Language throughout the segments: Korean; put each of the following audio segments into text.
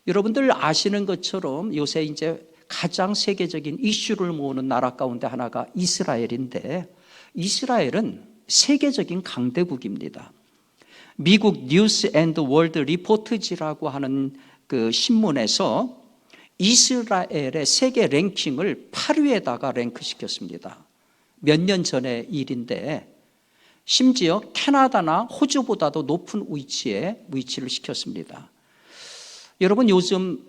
여러분들 아시는 것처럼 요새 이제 가장 세계적인 이슈를 모으는 나라 가운데 하나가 이스라엘인데, 이스라엘은 세계적인 강대국입니다. 미국 뉴스 앤드 월드 리포트지라고 하는 그 신문에서 이스라엘의 세계 랭킹을 8위에다가 랭크시켰습니다. 몇 년 전의 일인데, 심지어 캐나다나 호주보다도 높은 위치를 시켰습니다. 여러분, 요즘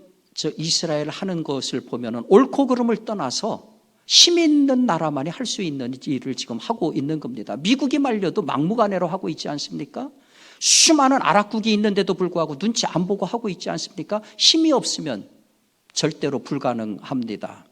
이스라엘 하는 것을 보면 옳고 그름을 떠나서 힘 있는 나라만이 할 수 있는 일을 지금 하고 있는 겁니다. 미국이 말려도 막무가내로 하고 있지 않습니까? 수많은 아랍국이 있는데도 불구하고 눈치 안 보고 하고 있지 않습니까? 힘이 없으면 절대로 불가능합니다.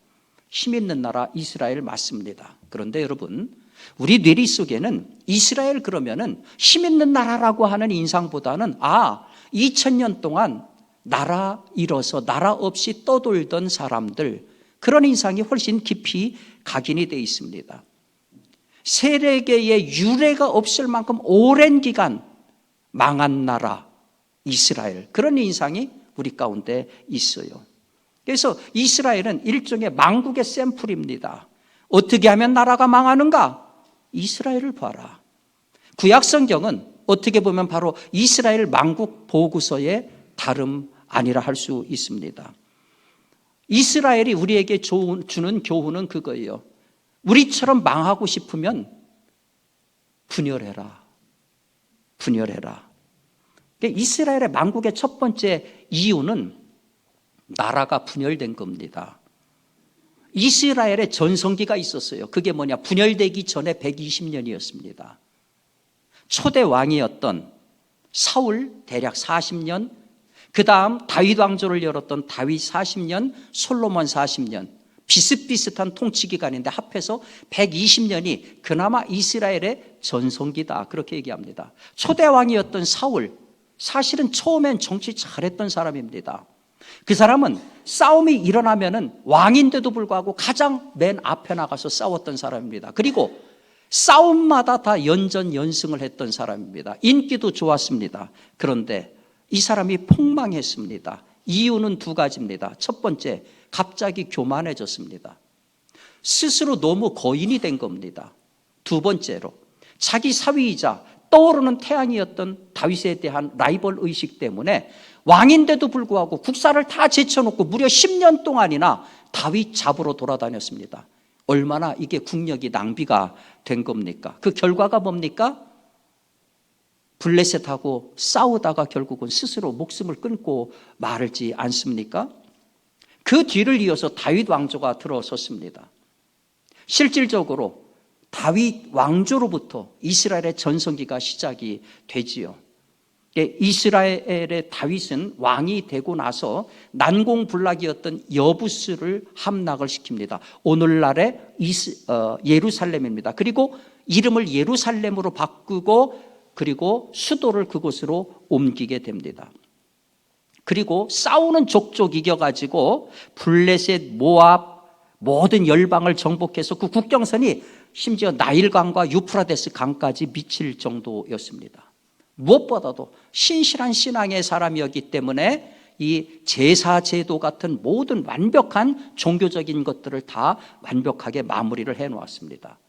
힘 있는 나라 이스라엘 맞습니다. 그런데 여러분, 우리 뇌리 속에는 이스라엘 그러면은 힘 있는 나라라고 하는 인상보다는 2000년 동안 나라 잃어서 나라 없이 떠돌던 사람들, 그런 인상이 훨씬 깊이 각인이 되어 있습니다. 세계의 유례가 없을 만큼 오랜 기간 망한 나라 이스라엘, 그런 인상이 우리 가운데 있어요. 그래서 이스라엘은 일종의 망국의 샘플입니다. 어떻게 하면 나라가 망하는가? 이스라엘을 봐라. 구약 성경은 어떻게 보면 바로 이스라엘 망국 보고서의 다름 아니라 할 수 있습니다. 이스라엘이 우리에게 주는 교훈은 그거예요. 우리처럼 망하고 싶으면 분열해라. 분열해라. 이스라엘의 망국의 첫 번째 이유는 나라가 분열된 겁니다. 이스라엘의 전성기가 있었어요. 그게 뭐냐? 분열되기 전에 120년이었습니다. 초대 왕이었던 사울 대략 40년, 그 다음 다윗 왕조를 열었던 다윗 40년, 솔로몬 40년, 비슷비슷한 통치 기간인데 합해서 120년이 그나마 이스라엘의 전성기다, 그렇게 얘기합니다. 초대 왕이었던 사울, 사실은 처음엔 정치 잘했던 사람입니다. 그 사람은 싸움이 일어나면은 왕인데도 불구하고 가장 맨 앞에 나가서 싸웠던 사람입니다. 그리고 싸움마다 다 연전연승을 했던 사람입니다. 인기도 좋았습니다. 그런데 이 사람이 폭망했습니다. 이유는 두 가지입니다. 첫 번째, 갑자기 교만해졌습니다. 스스로 너무 거인이 된 겁니다. 두 번째로, 자기 사위이자 떠오르는 태양이었던 다윗에 대한 라이벌 의식 때문에 왕인데도 불구하고 국사를 다 제쳐놓고 무려 10년 동안이나 다윗 잡으러 돌아다녔습니다. 얼마나 이게 국력이 낭비가 된 겁니까? 그 결과가 뭡니까? 블레셋하고 싸우다가 결국은 스스로 목숨을 끊고 말지 않습니까? 그 뒤를 이어서 다윗 왕조가 들어섰습니다. 실질적으로 다윗 왕조로부터 이스라엘의 전성기가 시작이 되지요. 이스라엘의 다윗은 왕이 되고 나서 난공불락이었던 여부스를 함락을 시킵니다. 오늘날의 예루살렘입니다. 그리고 이름을 예루살렘으로 바꾸고 그리고 수도를 그곳으로 옮기게 됩니다. 그리고 싸우는 족족 이겨가지고 블레셋, 모압 모든 열방을 정복해서 그 국경선이 심지어 나일강과 유프라데스 강까지 미칠 정도였습니다. 무엇보다도 신실한 신앙의 사람이었기 때문에 이 제사 제도 같은 모든 완벽한 종교적인 것들을 다 완벽하게 마무리를 해놓았습니다.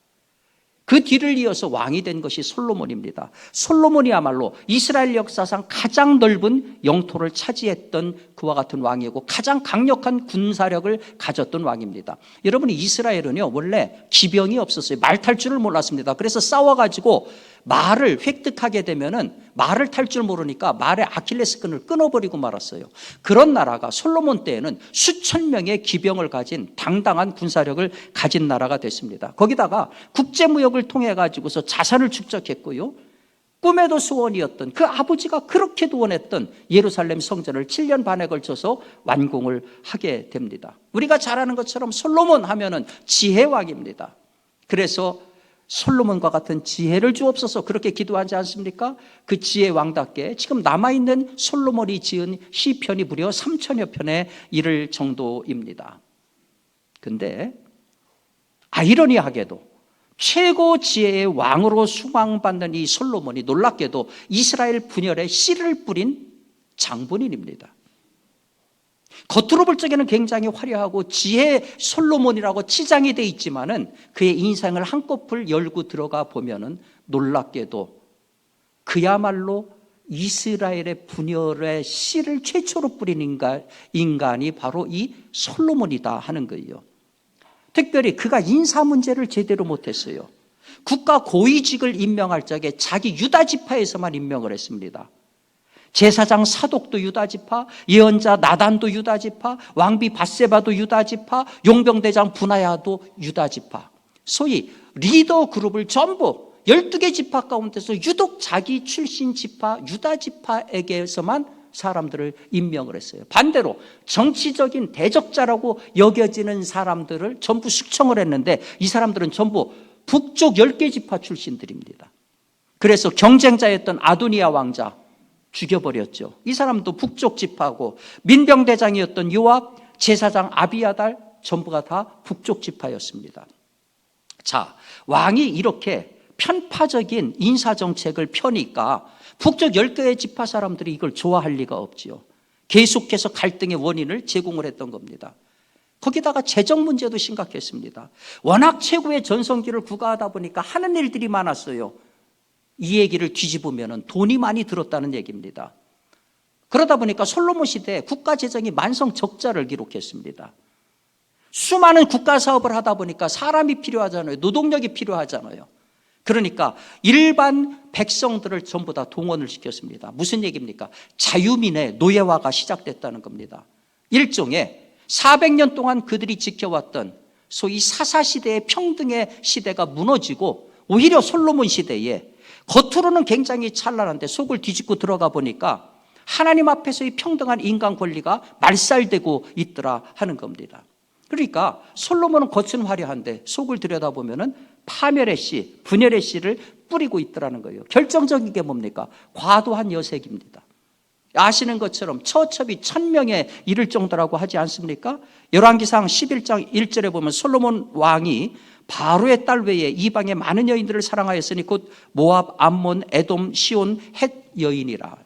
그 뒤를 이어서 왕이 된 것이 솔로몬입니다. 솔로몬이야말로 이스라엘 역사상 가장 넓은 영토를 차지했던 그와 같은 왕이고 가장 강력한 군사력을 가졌던 왕입니다. 여러분, 이스라엘은요 원래 기병이 없었어요. 말 탈 줄을 몰랐습니다. 그래서 싸워가지고 말을 획득하게 되면은 말을 탈 줄 모르니까 말의 아킬레스건을 끊어버리고 말았어요. 그런 나라가 솔로몬 때에는 수천 명의 기병을 가진 당당한 군사력을 가진 나라가 됐습니다. 거기다가 국제무역을 통해 가지고서 자산을 축적했고요. 꿈에도 소원이었던 그 아버지가 그렇게도 원했던 예루살렘 성전을 7년 반에 걸쳐서 완공을 하게 됩니다. 우리가 잘 아는 것처럼 솔로몬 하면은 지혜왕입니다. 그래서 솔로몬과 같은 지혜를 주옵소서 그렇게 기도하지 않습니까? 그 지혜 왕답게 지금 남아있는 솔로몬이 지은 시편이 무려 3,000여 편에 이를 정도입니다. 근데 아이러니하게도 최고 지혜의 왕으로 수망받는 이 솔로몬이 놀랍게도 이스라엘 분열에 씨를 뿌린 장본인입니다. 겉으로 볼 적에는 굉장히 화려하고 지혜 솔로몬이라고 치장이 돼 있지만은 그의 인생을 한꺼풀 열고 들어가 보면은 놀랍게도 그야말로 이스라엘의 분열의 씨를 최초로 뿌린 인간이 바로 이 솔로몬이다 하는 거예요. 특별히 그가 인사 문제를 제대로 못했어요. 국가 고위직을 임명할 적에 자기 유다 지파에서만 임명을 했습니다. 제사장 사독도 유다 지파, 예언자 나단도 유다 지파, 왕비 밧세바도 유다 지파, 용병대장 분하야도 유다 지파. 소위 리더 그룹을 전부 12개 지파 가운데서 유독 자기 출신 지파 유다 지파에게서만 사람들을 임명을 했어요. 반대로 정치적인 대적자라고 여겨지는 사람들을 전부 숙청을 했는데 이 사람들은 전부 북쪽 10개 지파 출신들입니다. 그래서 경쟁자였던 아도니아 왕자 죽여버렸죠. 이 사람도 북쪽 지파고, 민병대장이었던 요압, 제사장 아비아달 전부가 다 북쪽 지파였습니다. 자, 왕이 이렇게 편파적인 인사정책을 펴니까 북쪽 10개의 지파 사람들이 이걸 좋아할 리가 없지요. 계속해서 갈등의 원인을 제공을 했던 겁니다. 거기다가 재정 문제도 심각했습니다. 워낙 최고의 전성기를 구가하다 보니까 하는 일들이 많았어요. 이 얘기를 뒤집으면 돈이 많이 들었다는 얘기입니다. 그러다 보니까 솔로몬 시대에 국가 재정이 만성 적자를 기록했습니다. 수많은 국가 사업을 하다 보니까 사람이 필요하잖아요. 노동력이 필요하잖아요. 그러니까 일반 백성들을 전부 다 동원을 시켰습니다. 무슨 얘기입니까? 자유민의 노예화가 시작됐다는 겁니다. 일종의 400년 동안 그들이 지켜왔던 소위 사사시대의 평등의 시대가 무너지고 오히려 솔로몬 시대에 겉으로는 굉장히 찬란한데 속을 뒤집고 들어가 보니까 하나님 앞에서의 평등한 인간 권리가 말살되고 있더라 하는 겁니다. 그러니까 솔로몬은 겉은 화려한데 속을 들여다보면 파멸의 씨, 분열의 씨를 뿌리고 있더라는 거예요. 결정적인 게 뭡니까? 과도한 여색입니다. 아시는 것처럼 처첩이 1000명에 이를 정도라고 하지 않습니까? 열왕기상 11장 1절에 보면 솔로몬 왕이 바로의 딸 외에 이방의 많은 여인들을 사랑하였으니 곧 모압, 암몬, 에돔, 시온, 헷 여인이라.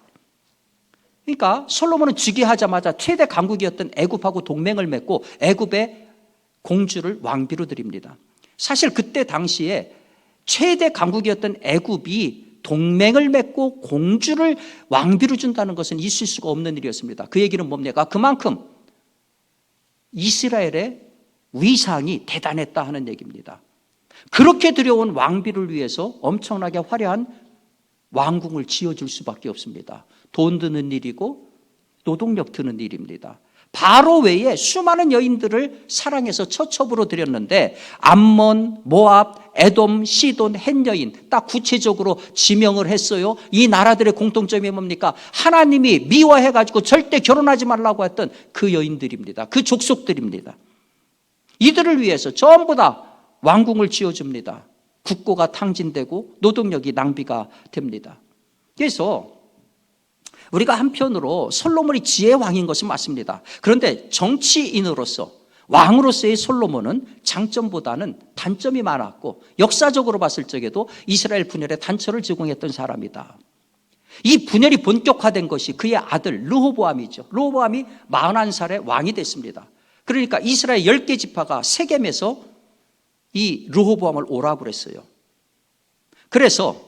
그러니까 솔로몬은 즉위하자마자 최대 강국이었던 애굽하고 동맹을 맺고 애굽의 공주를 왕비로 드립니다. 사실 그때 당시에 최대 강국이었던 애굽이 동맹을 맺고 공주를 왕비로 준다는 것은 있을 수가 없는 일이었습니다. 그 얘기는 뭡니까? 그만큼 이스라엘의 위상이 대단했다 하는 얘기입니다. 그렇게 들여온 왕비를 위해서 엄청나게 화려한 왕궁을 지어줄 수밖에 없습니다. 돈 드는 일이고 노동력 드는 일입니다. 바로 외에 수많은 여인들을 사랑해서 처첩으로 드렸는데 암몬, 모압, 에돔, 시돈, 헷 여인 딱 구체적으로 지명을 했어요. 이 나라들의 공통점이 뭡니까? 하나님이 미워해가지고 절대 결혼하지 말라고 했던 그 여인들입니다. 그 족속들입니다. 이들을 위해서 전부 다 왕궁을 지어줍니다. 국고가 탕진되고 노동력이 낭비가 됩니다. 그래서 우리가 한편으로 솔로몬이 지혜의 왕인 것은 맞습니다. 그런데 정치인으로서 왕으로서의 솔로몬은 장점보다는 단점이 많았고 역사적으로 봤을 적에도 이스라엘 분열의 단초를 제공했던 사람이다. 이 분열이 본격화된 것이 그의 아들 르호보암이죠. 르호보암이 41살에 왕이 됐습니다. 그러니까 이스라엘 10개 지파가 세겜에서 이 르호보암을 오라고 했어요. 그래서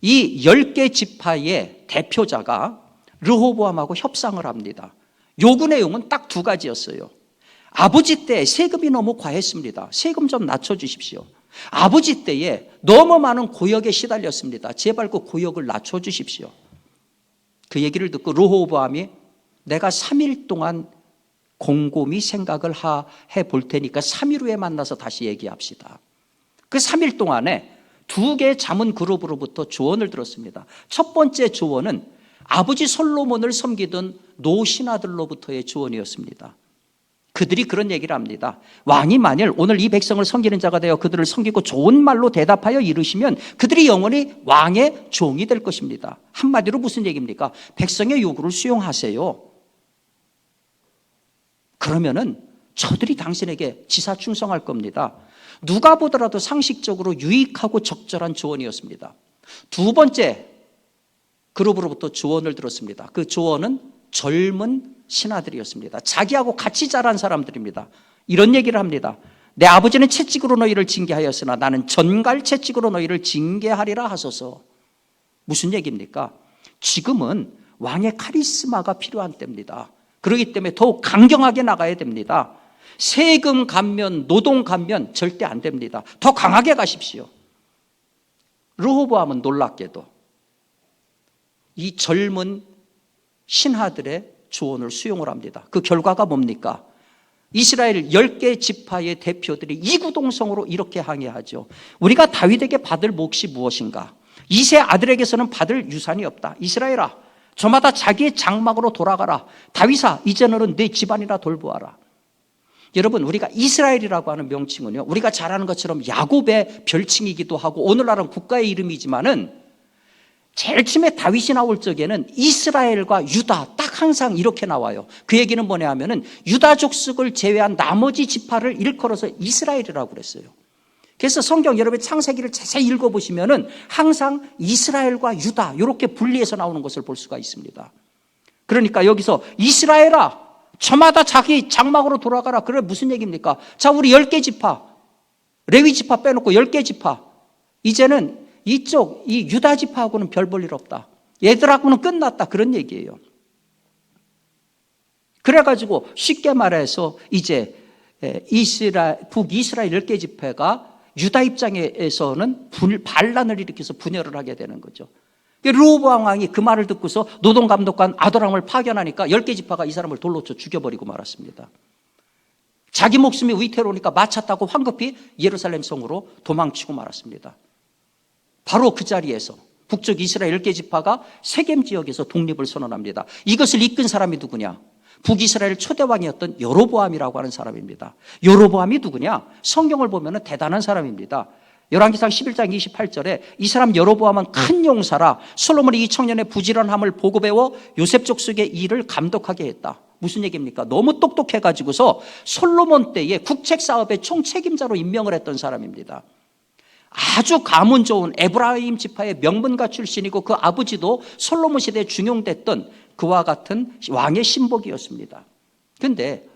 이 10개 지파의 대표자가 르호보암하고 협상을 합니다. 요구 내용은 딱 2가지였어요. 아버지 때 세금이 너무 과했습니다. 세금 좀 낮춰주십시오. 아버지 때에 너무 많은 고역에 시달렸습니다. 제발 그 고역을 낮춰주십시오. 그 얘기를 듣고 르호보암이 내가 3일 동안 곰곰이 생각을 해볼 테니까 3일 후에 만나서 다시 얘기합시다. 그 3일 동안에 2개 자문 그룹으로부터 조언을 들었습니다. 첫 번째 조언은 아버지 솔로몬을 섬기던 노신하들로부터의 조언이었습니다. 그들이 그런 얘기를 합니다. 왕이 만일 오늘 이 백성을 섬기는 자가 되어 그들을 섬기고 좋은 말로 대답하여 이르시면 그들이 영원히 왕의 종이 될 것입니다. 한마디로 무슨 얘기입니까? 백성의 요구를 수용하세요. 그러면은 저들이 당신에게 지사 충성할 겁니다. 누가 보더라도 상식적으로 유익하고 적절한 조언이었습니다. 2번째 그룹으로부터 조언을 들었습니다. 그 조언은 젊은 신하들이었습니다. 자기하고 같이 자란 사람들입니다. 이런 얘기를 합니다. 내 아버지는 채찍으로 너희를 징계하였으나 나는 전갈 채찍으로 너희를 징계하리라 하소서. 무슨 얘기입니까? 지금은 왕의 카리스마가 필요한 때입니다. 그렇기 때문에 더욱 강경하게 나가야 됩니다. 세금 감면, 노동 감면 절대 안 됩니다. 더 강하게 가십시오. 르호보암은 놀랍게도 이 젊은 신하들의 조언을 수용을 합니다. 그 결과가 뭡니까? 이스라엘 10개 지파의 대표들이 이구동성으로 이렇게 항의하죠. 우리가 다윗에게 받을 몫이 무엇인가? 이세 아들에게서는 받을 유산이 없다. 이스라엘아, 저마다 자기의 장막으로 돌아가라. 다윗아, 이제 너는 내 집안이나 돌보아라. 여러분, 우리가 이스라엘이라고 하는 명칭은요, 우리가 잘 아는 것처럼 야곱의 별칭이기도 하고 오늘날은 국가의 이름이지만은 제일 처음에 다윗이 나올 적에는 이스라엘과 유다 딱 항상 이렇게 나와요. 그 얘기는 뭐냐 하면은 유다 족속을 제외한 나머지 지파를 일컬어서 이스라엘이라고 그랬어요. 그래서 성경 여러분 창세기를 자세히 읽어보시면은 항상 이스라엘과 유다 이렇게 분리해서 나오는 것을 볼 수가 있습니다. 그러니까 여기서 이스라엘아, 저마다 자기 장막으로 돌아가라. 그래 무슨 얘기입니까? 자, 우리 10개 지파, 레위 지파 빼놓고 10개 지파, 이제는 이쪽 이 유다 지파하고는 별 볼 일 없다. 얘들하고는 끝났다. 그런 얘기예요. 그래가지고 쉽게 말해서 이제 북이스라엘 10개 지파가 유다 입장에서는 반란을 일으켜서 분열을 하게 되는 거죠. 르호보암 왕이 그 말을 듣고서 노동감독관 아도람을 파견하니까 10개 지파가 이 사람을 돌로 쳐 죽여버리고 말았습니다. 자기 목숨이 위태로우니까 마차 타고 황급히 예루살렘 성으로 도망치고 말았습니다. 바로 그 자리에서 북쪽 이스라엘 10개 지파가 세겜 지역에서 독립을 선언합니다. 이것을 이끈 사람이 누구냐? 북이스라엘 초대왕이었던 여로보암이라고 하는 사람입니다. 여로보암이 누구냐? 성경을 보면 대단한 사람입니다. 열왕기상 11장 28절에 이 사람 여로보암은 큰 용사라 솔로몬이 이 청년의 부지런함을 보고 배워 요셉 족속의 일을 감독하게 했다. 무슨 얘기입니까? 너무 똑똑해가지고서 솔로몬 때의 국책사업의 총책임자로 임명을 했던 사람입니다. 아주 가문 좋은 에브라임 지파의 명문가 출신이고 그 아버지도 솔로몬 시대에 중용됐던 그와 같은 왕의 신복이었습니다. 그런데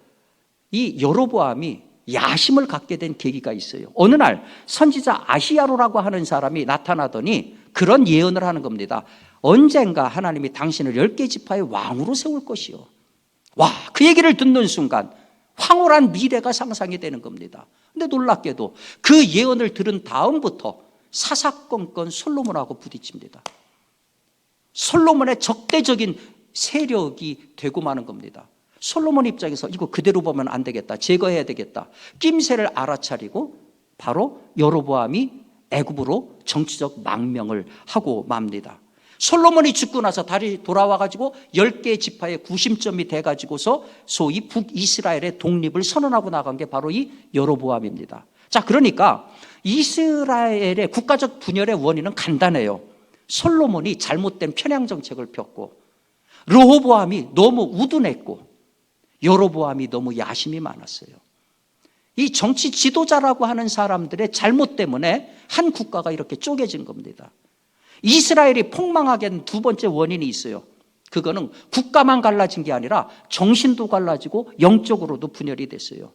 이 여로보암이 야심을 갖게 된 계기가 있어요. 어느 날 선지자 아히야로라고 하는 사람이 나타나더니 그런 예언을 하는 겁니다. 언젠가 하나님이 당신을 10개 지파의 왕으로 세울 것이요. 와, 그 얘기를 듣는 순간 황홀한 미래가 상상이 되는 겁니다. 근데 놀랍게도 그 예언을 들은 다음부터 사사건건 솔로몬하고 부딪힙니다. 솔로몬의 적대적인 세력이 되고 마는 겁니다. 솔로몬 입장에서 이거 그대로 보면 안 되겠다. 제거해야 되겠다. 낌새를 알아차리고 바로 여로보암이 애굽으로 정치적 망명을 하고 맙니다. 솔로몬이 죽고 나서 다시 돌아와가지고 10개 지파의 구심점이 돼가지고서 소위 북이스라엘의 독립을 선언하고 나간 게 바로 이 여로보암입니다. 자, 그러니까 이스라엘의 국가적 분열의 원인은 간단해요. 솔로몬이 잘못된 편향 정책을 폈고 르호보암이 너무 우둔했고 여로보암이 너무 야심이 많았어요. 이 정치 지도자라고 하는 사람들의 잘못 때문에 한 국가가 이렇게 쪼개진 겁니다. 이스라엘이 폭망하게 된 두 번째 원인이 있어요. 그거는 국가만 갈라진 게 아니라 정신도 갈라지고 영적으로도 분열이 됐어요.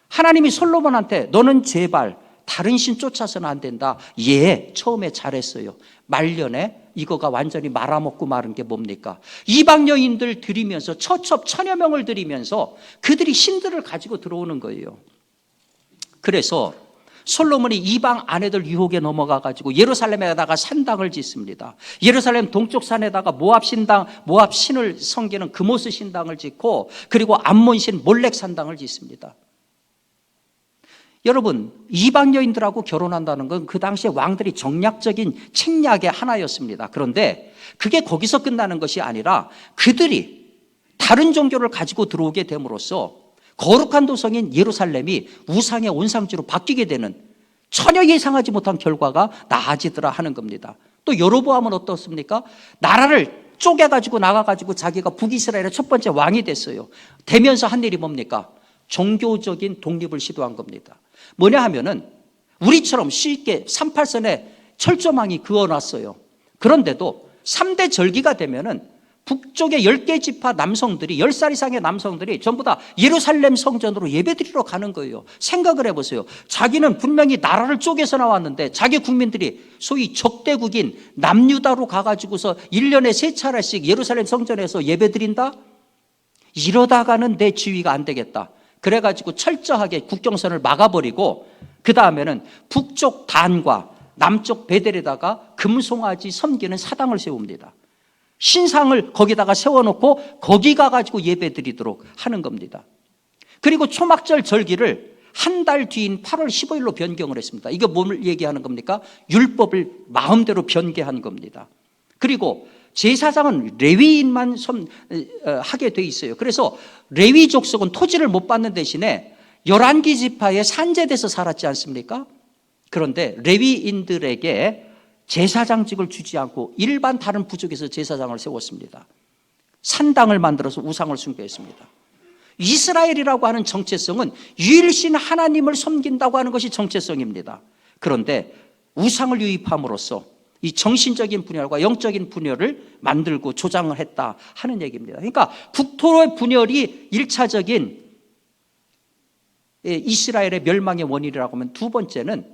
하나님이 솔로몬한테 너는 제발 다른 신 쫓아서는 안 된다. 예, 처음에 잘했어요. 말년에 이거가 완전히 말아먹고 마른 게 뭡니까? 이방 여인들 들이면서 처첩 천여 명을 들이면서 그들이 신들을 가지고 들어오는 거예요. 그래서 솔로몬이 이방 아내들 유혹에 넘어가가지고 예루살렘에다가 산당을 짓습니다. 예루살렘 동쪽 산에다가 모압 신당, 모압 신을 섬기는 그모스 신당을 짓고 그리고 암몬 신 몰렉 산당을 짓습니다. 여러분, 이방 여인들하고 결혼한다는 건 그 당시에 왕들이 정략적인 책략의 하나였습니다. 그런데 그게 거기서 끝나는 것이 아니라 그들이 다른 종교를 가지고 들어오게 됨으로써 거룩한 도성인 예루살렘이 우상의 온상지로 바뀌게 되는 전혀 예상하지 못한 결과가 나아지더라 하는 겁니다. 또 여로보암은 어떻습니까? 나라를 쪼개가지고 나가가지고 자기가 북이스라엘의 첫 번째 왕이 됐어요. 되면서 한 일이 뭡니까? 종교적인 독립을 시도한 겁니다. 뭐냐 하면은 우리처럼 쉽게 38선에 철조망이 그어놨어요. 그런데도 3대 절기가 되면은 북쪽의 10개 지파 남성들이 10살 이상의 남성들이 전부 다 예루살렘 성전으로 예배드리러 가는 거예요. 생각을 해보세요. 자기는 분명히 나라를 쪼개서 나왔는데 자기 국민들이 소위 적대국인 남유다로 가가지고서 1년에 3차례씩 예루살렘 성전에서 예배드린다? 이러다가는 내 지위가 안 되겠다. 그래가지고 철저하게 국경선을 막아버리고 그 다음에는 북쪽 단과 남쪽 베델에다가 금송아지 섬기는 사당을 세웁니다. 신상을 거기다가 세워놓고 거기 가가지고 예배드리도록 하는 겁니다. 그리고 초막절 절기를 한 달 뒤인 8월 15일로 변경을 했습니다. 이게 뭘 얘기하는 겁니까? 율법을 마음대로 변개한 겁니다. 그리고 제사장은 레위인만 하게 돼 있어요. 그래서 레위 족속은 토지를 못 받는 대신에 11기 지파에 산재돼서 살았지 않습니까? 그런데 레위인들에게 제사장직을 주지 않고 일반 다른 부족에서 제사장을 세웠습니다. 산당을 만들어서 우상을 숭배했습니다. 이스라엘이라고 하는 정체성은 유일신 하나님을 섬긴다고 하는 것이 정체성입니다. 그런데 우상을 유입함으로써 이 정신적인 분열과 영적인 분열을 만들고 조장을 했다 하는 얘기입니다. 그러니까 국토의 분열이 1차적인 이스라엘의 멸망의 원인이라고 하면, 두 번째는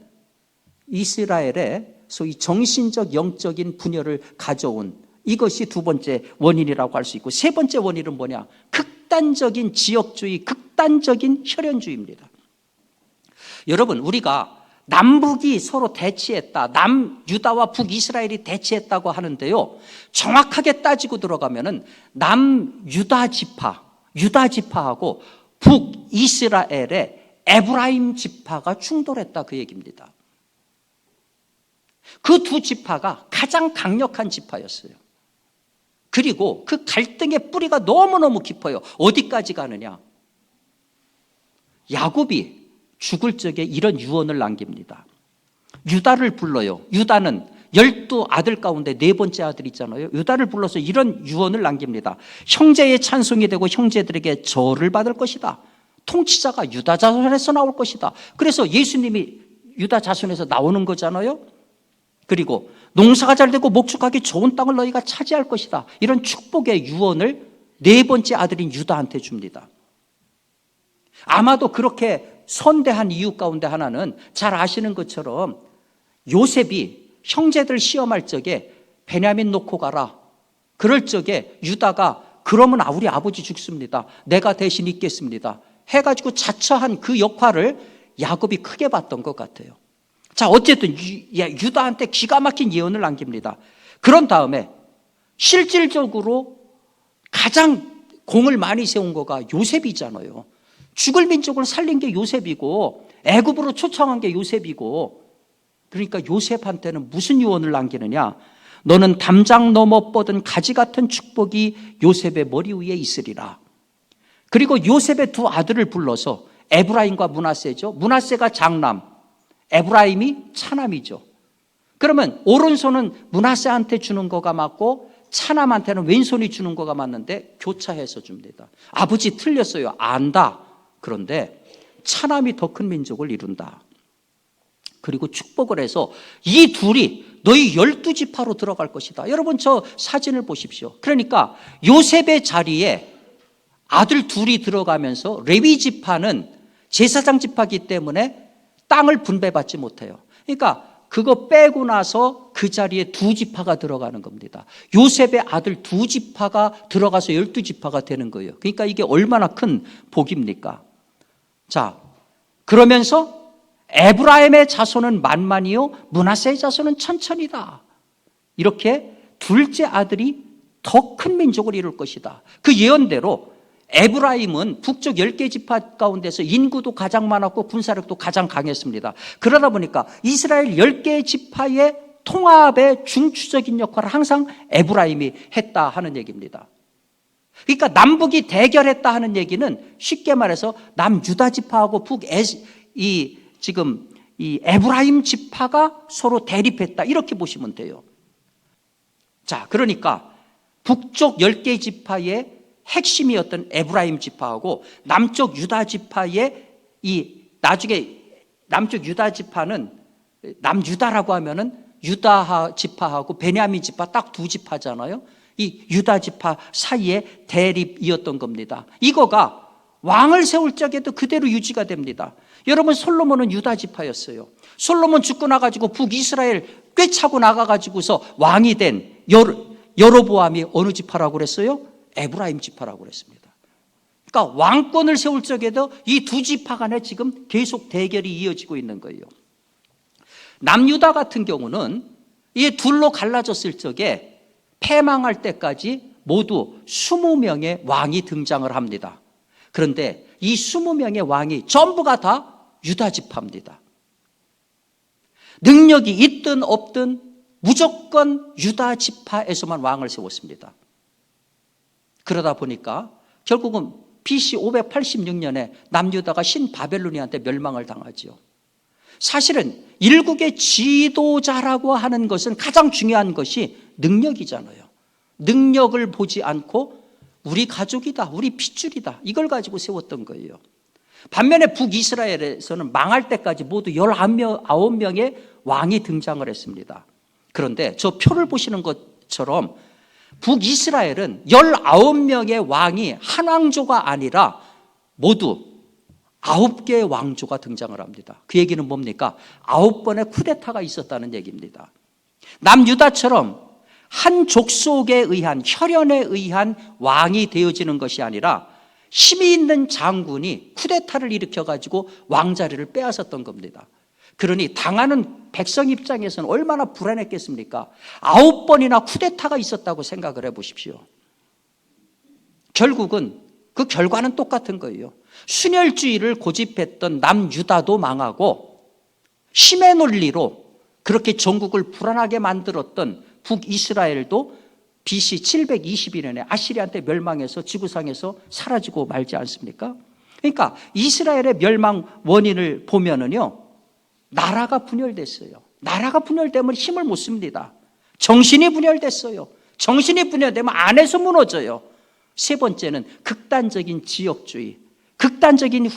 이스라엘의 소위 정신적 영적인 분열을 가져온 이것이 두 번째 원인이라고 할 수 있고, 세 번째 원인은 뭐냐? 극단적인 지역주의, 극단적인 혈연주의입니다. 여러분, 우리가 남북이 서로 대치했다, 남유다와 북이스라엘이 대치했다고 하는데요, 정확하게 따지고 들어가면은 남유다 지파하고 북이스라엘의 에브라임 지파가 충돌했다, 그 얘기입니다. 그 두 지파가 가장 강력한 지파였어요. 그리고 그 갈등의 뿌리가 너무너무 깊어요. 어디까지 가느냐? 야곱이 죽을 적에 이런 유언을 남깁니다. 유다를 불러요. 유다는 12아들 가운데 네 번째 아들 있잖아요. 유다를 불러서 이런 유언을 남깁니다. 형제의 찬송이 되고 형제들에게 절을 받을 것이다. 통치자가 유다 자손에서 나올 것이다. 그래서 예수님이 유다 자손에서 나오는 거잖아요. 그리고 농사가 잘 되고 목축하기 좋은 땅을 너희가 차지할 것이다. 이런 축복의 유언을 네 번째 아들인 유다한테 줍니다. 아마도 그렇게 선대한 이유 가운데 하나는 잘 아시는 것처럼 요셉이 형제들 시험할 적에 베냐민 놓고 가라. 그럴 적에 유다가 그러면 우리 아버지 죽습니다. 내가 대신 있겠습니다. 해가지고 자처한 그 역할을 야곱이 크게 봤던 것 같아요. 자, 어쨌든 유다한테 기가 막힌 예언을 남깁니다. 그런 다음에 실질적으로 가장 공을 많이 세운 거가 요셉이잖아요. 죽을 민족을 살린 게 요셉이고 애굽으로 초청한 게 요셉이고, 그러니까 요셉한테는 무슨 유언을 남기느냐? 너는 담장 넘어 뻗은 가지 같은 축복이 요셉의 머리 위에 있으리라. 그리고 요셉의 두 아들을 불러서 에브라임과 므낫세죠. 므낫세가 장남, 에브라임이 차남이죠. 그러면 오른손은 므낫세한테 주는 거가 맞고 차남한테는 왼손이 주는 거가 맞는데 교차해서 줍니다. 아버지 틀렸어요. 안다. 그런데 차남이 더 큰 민족을 이룬다. 그리고 축복을 해서 이 둘이 너희 12지파로 들어갈 것이다. 여러분, 저 사진을 보십시오. 그러니까 요셉의 자리에 아들 둘이 들어가면서 레위 지파는 제사장 지파이기 때문에 땅을 분배받지 못해요. 그러니까 그거 빼고 나서 그 자리에 두 지파가 들어가는 겁니다. 요셉의 아들 두 지파가 들어가서 12지파가 되는 거예요. 그러니까 이게 얼마나 큰 복입니까? 자, 그러면서 에브라임의 자손은 만만이요 므낫세의 자손은 천천이다. 이렇게 둘째 아들이 더 큰 민족을 이룰 것이다. 그 예언대로 에브라임은 북쪽 10개 지파 가운데서 인구도 가장 많았고 군사력도 가장 강했습니다. 그러다 보니까 이스라엘 10개 지파의 통합의 중추적인 역할을 항상 에브라임이 했다 하는 얘기입니다. 그러니까 남북이 대결했다 하는 얘기는 쉽게 말해서 남유다 지파하고 지금 이 에브라임 지파가 서로 대립했다, 이렇게 보시면 돼요. 자, 그러니까 북쪽 10개 지파의 핵심이었던 에브라임 지파하고 남쪽 유다 지파의 나중에 남쪽 유다 지파는 남유다라고 하면은 유다 지파하고 베냐민 지파 딱 두 지파잖아요. 이 유다 지파 사이의 대립이었던 겁니다. 이거가 왕을 세울 적에도 그대로 유지가 됩니다. 여러분, 솔로몬은 유다 지파였어요. 솔로몬 죽고 나가지고 북이스라엘 꿰차고 나가가지고서 왕이 된 여로보암이 어느 지파라고 그랬어요? 에브라임 지파라고 그랬습니다. 그러니까 왕권을 세울 적에도 이 두 지파 간에 지금 계속 대결이 이어지고 있는 거예요. 남유다 같은 경우는 이 둘로 갈라졌을 적에 패망할 때까지 모두 20명의 왕이 등장을 합니다. 그런데 이 20명의 왕이 전부가 다 유다 지파입니다. 능력이 있든 없든 무조건 유다 지파에서만 왕을 세웠습니다. 그러다 보니까 결국은 BC 586년에 남유다가 신바벨로니아한테 멸망을 당하죠. 사실은 일국의 지도자라고 하는 것은 가장 중요한 것이 능력이잖아요. 능력을 보지 않고 우리 가족이다, 우리 핏줄이다, 이걸 가지고 세웠던 거예요. 반면에 북이스라엘에서는 망할 때까지 모두 19명의 왕이 등장을 했습니다. 그런데 저 표를 보시는 것처럼 북이스라엘은 19명의 왕이 한 왕조가 아니라 모두 9개의 왕조가 등장을 합니다. 그 얘기는 뭡니까? 9번의 쿠데타가 있었다는 얘기입니다. 남유다처럼 한 족속에 의한, 혈연에 의한 왕이 되어지는 것이 아니라 힘이 있는 장군이 쿠데타를 일으켜가지고 왕자리를 빼앗았던 겁니다. 그러니 당하는 백성 입장에서는 얼마나 불안했겠습니까? 9번이나 쿠데타가 있었다고 생각을 해보십시오. 결국은 그 결과는 똑같은 거예요. 순혈주의를 고집했던 남유다도 망하고 힘의 논리로 그렇게 전국을 불안하게 만들었던 북이스라엘도 BC 721년에 아시리아한테 멸망해서 지구상에서 사라지고 말지 않습니까? 그러니까 이스라엘의 멸망 원인을 보면은요, 나라가 분열됐어요. 나라가 분열되면 힘을 못 씁니다. 정신이 분열됐어요. 정신이 분열되면 안에서 무너져요. 세 번째는 극단적인 지역주의, 극단적인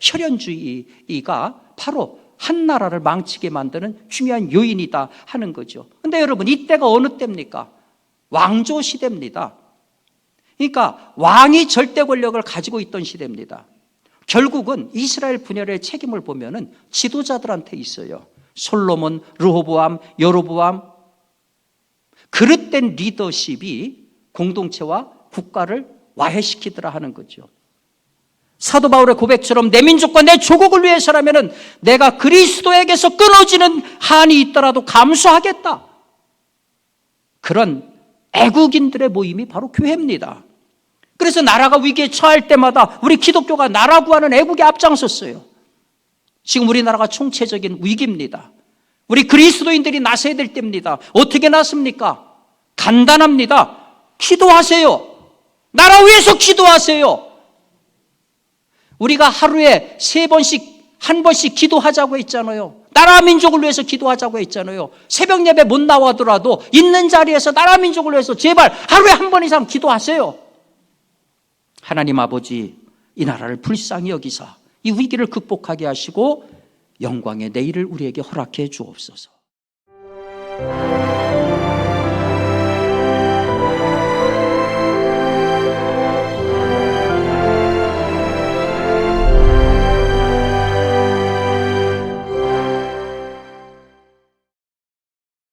혈연주의가 바로 한 나라를 망치게 만드는 중요한 요인이다 하는 거죠. 그런데 여러분, 이때가 어느 때입니까? 왕조 시대입니다. 그러니까 왕이 절대 권력을 가지고 있던 시대입니다. 결국은 이스라엘 분열의 책임을 보면은 지도자들한테 있어요. 솔로몬, 르호보암, 여로보암. 그릇된 리더십이 공동체와 국가를 와해시키더라 하는 거죠. 사도 바울의 고백처럼 내 민족과 내 조국을 위해서라면 내가 그리스도에게서 끊어지는 한이 있더라도 감수하겠다. 그런 애국인들의 모임이 바로 교회입니다. 그래서 나라가 위기에 처할 때마다 우리 기독교가 나라 구하는 애국에 앞장섰어요. 지금 우리나라가 총체적인 위기입니다. 우리 그리스도인들이 나서야 될 때입니다. 어떻게 나섭니까? 간단합니다. 기도하세요. 나라 위해서 기도하세요. 우리가 하루에 3번씩, 한 번씩 기도하자고 했잖아요. 나라 민족을 위해서 기도하자고 했잖아요. 새벽 예배 못 나와더라도 있는 자리에서 나라 민족을 위해서 제발 하루에 한 번 이상 기도하세요. 하나님 아버지, 이 나라를 불쌍히 여기사 이 위기를 극복하게 하시고 영광의 내일을 우리에게 허락해 주옵소서.